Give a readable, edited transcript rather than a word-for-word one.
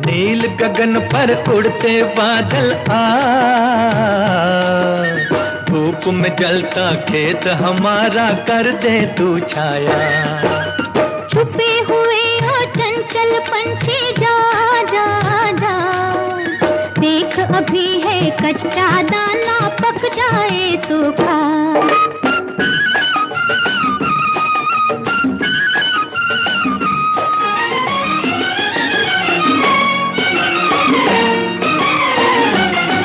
नील गगन पर उड़ते बादल आ, धूप में जलता खेत हमारा कर दे तू छाया। छुपे हुए हो चंचल पंछी जा जा जा, देख अभी है कच्चा दाना पक जाए तो खा।